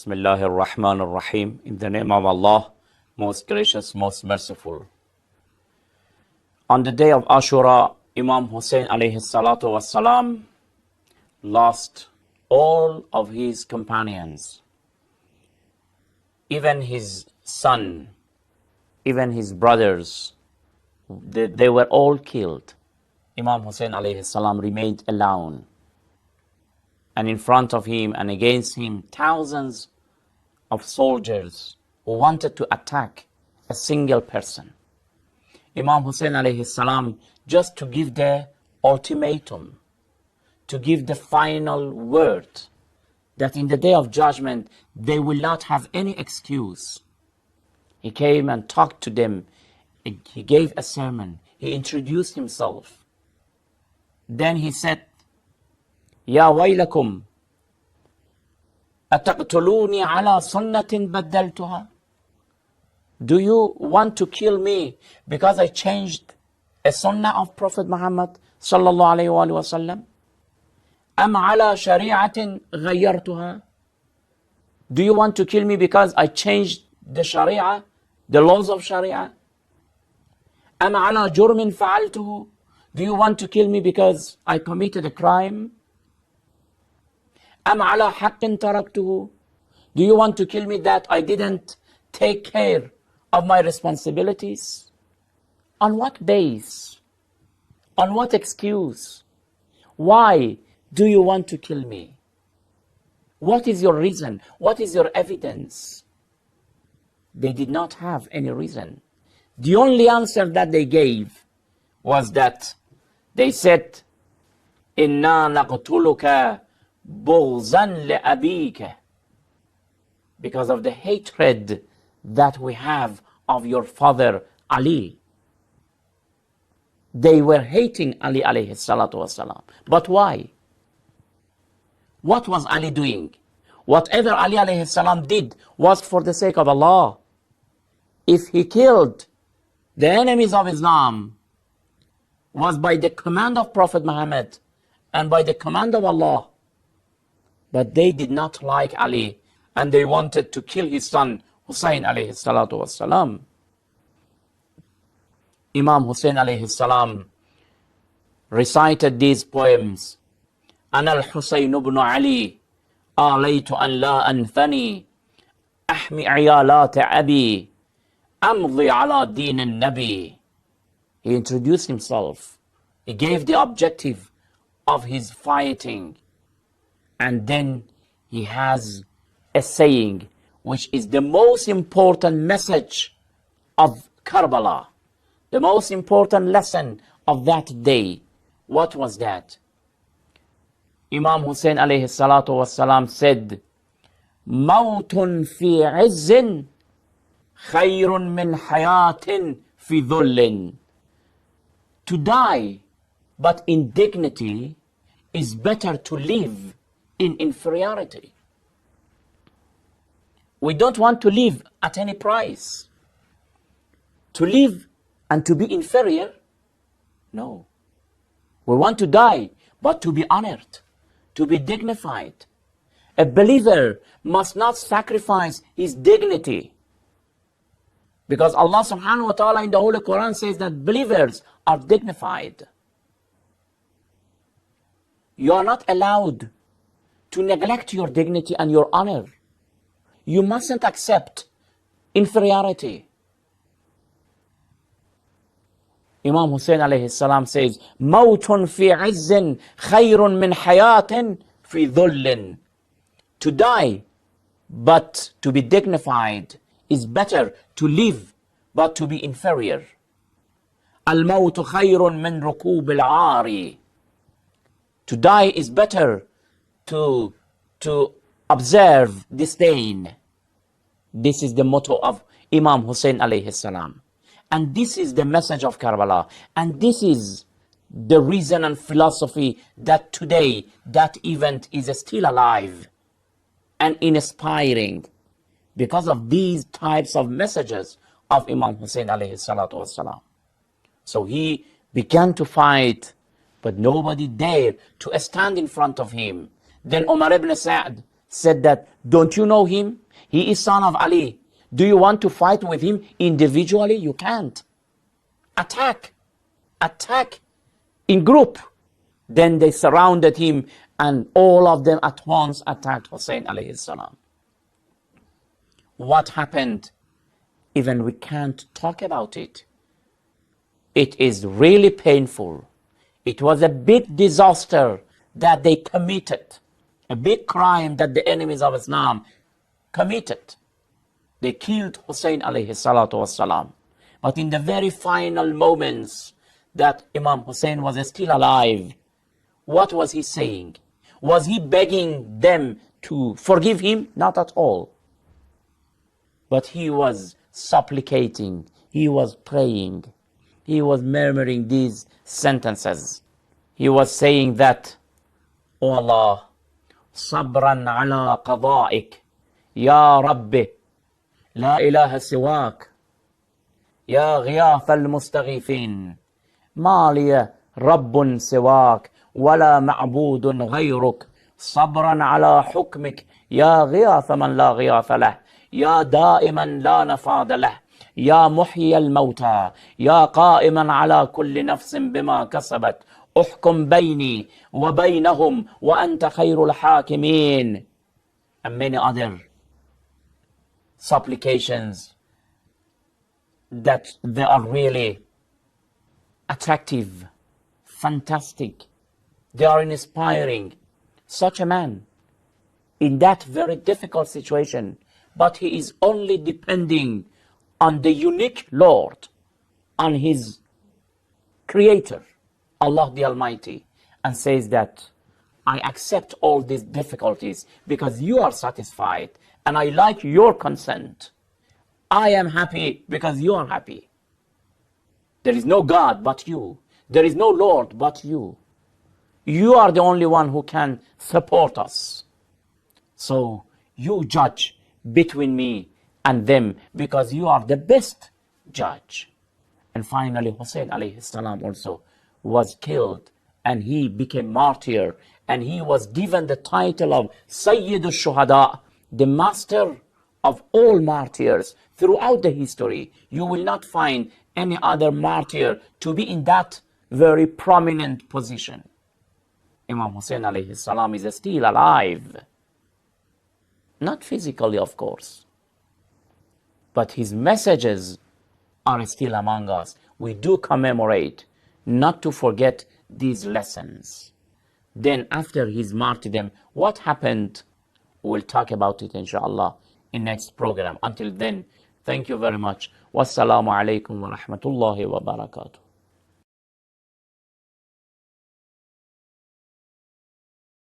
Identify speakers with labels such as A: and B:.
A: Bismillahir Rahmanir Rahim. In the name of Allah, most gracious, most merciful. On the day of Ashura, Imam Hussain alayhi salatu wassalam lost all of his companions. Even his son, even his brothers, they were all killed. Imam Hussain alayhi salam remained alone. And in front of him and against him, thousands of soldiers who wanted to attack a single person. Imam Hussain alayhi salam, just to give the ultimatum, to give the final word, that in the day of judgment, they will not have any excuse. He came and talked to them. He gave a sermon. He introduced himself. Then he said, Ya waylakum, ataqtuluni ala sunnatin baddaltuha? Do you want to kill me because I changed a sunnah of Prophet Muhammad sallallahu alayhi wa sallam? Am ala shari'atin ghayyartuha? Do you want to kill me because I changed the sharia, the laws of sharia? Am ala jurmin fa'altuhu? Do you want to kill me because I committed a crime? Am ala haqqin taraktuhu? Do you want to kill me that I didn't take care of my responsibilities? On what base? On what excuse? Why do you want to kill me? What is your reason? What is your evidence? They did not have any reason. The only answer that they gave was that they said, Inna naqtuluka bughzan li'abika, because of the hatred that we have of your father Ali. They were hating Ali alayhi salatu wasalam. But why? What was Ali doing? Whatever Ali alayhi salam did was for the sake of Allah. If he killed the enemies of Islam, was by the command of Prophet Muhammad and by the command of Allah. But they did not like Ali, and they wanted to kill his son Hussain alayhi salatu wassalam. Imam Hussain alayhi salam recited these poems. Ana al-Husayn ibn Ali, alaytu an la anthani, ahmi iyalat abi, amdi ala din al-nabi. He introduced himself. He gave the objective of his fighting. And then he has a saying, which is the most important message of Karbala, the most important lesson of that day. What was that? Imam Hussain alayhi salatu wassalam said, Mawtun fi izzin khayrun min hayatin fi dhullin. To die, but in dignity, is better to live in inferiority. We don't want to live at any price. To live and to be inferior? No. We want to die, but to be honored, to be dignified. A believer must not sacrifice his dignity. Because Allah subhanahu wa ta'ala in the Holy Quran says that believers are dignified. You are not allowed to neglect your dignity and your honor. You mustn't accept inferiority. Imam Hussain alayhi salam says, Mawtun fi izzin khayrun min hayatin fi dhullin. To die, but to be dignified, is better to live, but to be inferior. Al-mawtu khayrun min rukub al-'ari. To die is better to observe disdain. This is the motto of Imam Hussain alayhi salam. And this is the message of Karbala. And this is the reason and philosophy that today that event is still alive and inspiring, because of these types of messages of Imam Hussain alayhi salatu wasalam. So he began to fight, but nobody dared to stand in front of him. Then Umar ibn Sa'd said that, don't you know him? He is son of Ali. Do you want to fight with him individually? You can't. Attack in group. Then they surrounded him, and all of them at once attacked Hussain alayhi salam. What happened? Even we can't talk about it. It is really painful. It was a big disaster that they committed, a big crime that the enemies of Islam committed. They killed Hussain alayhi salatu wasalam. But in the very final moments that Imam Hussain was still alive, what was he saying? Was he begging them to forgive him? Not at all. But he was supplicating, he was praying, he was murmuring these sentences. He was saying that, O Allah, sabran ala qada'ik, ya Rabbi, la ilaha siwak, ya ghiyath al-mustaghifin, ma liya rabbun siwak, wala ma'budun ghayruk, sabran ala hukmik, ya ghiyath man la ghiyath lah, يا دائما لا نفاد له يا محيي الموتى يا قائما على كل نفس بما كسبت احكم بيني وبينهم وأنت خير الحاكمين, and many other supplications that they are really attractive, fantastic, they are inspiring. Such a man in that very difficult situation, but he is only depending on the unique Lord, on his Creator, Allah the Almighty, and says that I accept all these difficulties because you are satisfied and I like your consent. I am happy because you are happy. There is no God but you. There is no Lord but you. You are the only one who can support us. So you judge between me and them because you are the best judge. And finally Hussain alayhi salam also was killed, and he became martyr, and he was given the title of Sayyid al-Shuhada, the master of all martyrs. Throughout the history, you will not find any other martyr to be in that very prominent position. Imam Hussain alayhi salam is still alive. Not physically, of course, but his messages are still among us. We do commemorate, not to forget these lessons. Then after his martyrdom, what happened? We'll talk about it, inshallah, in next program. Until then, thank you very much. Wassalamu alaikum wa rahmatullahi wa barakatuh.